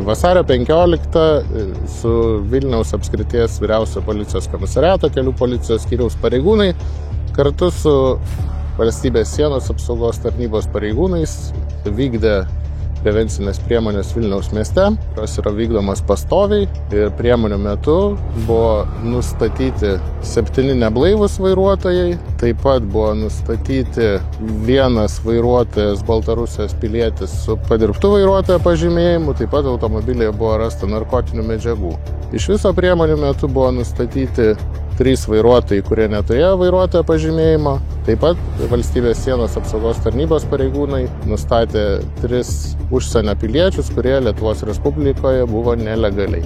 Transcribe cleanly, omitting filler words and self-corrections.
Vasario 15 su Vilniaus apskrities vyriausio policijos komisariato kelių policijos skyriaus pareigūnai kartu su valstybės sienos apsaugos tarnybos pareigūnais vykdė prevencinės priemonės Vilniaus mieste, kurios yra vykdomas pastoviai ir priemonių metu buvo nustatyti 7 neblaivūs vairuotojai, taip pat buvo nustatyti 1 vairuotojas Baltarusijos pilietis su padirbtu vairuotojo pažymėjimu, taip pat automobilyje buvo rasta narkotinių medžiagų. Iš viso priemonių metu buvo nustatyti 3 vairuotojai, kurie neturėjo vairuotojo pažymėjimo. Taip pat valstybės sienos apsaugos tarnybos pareigūnai nustatė 3 užsienio piliečius, kurie Lietuvos Respublikoje buvo nelegaliai.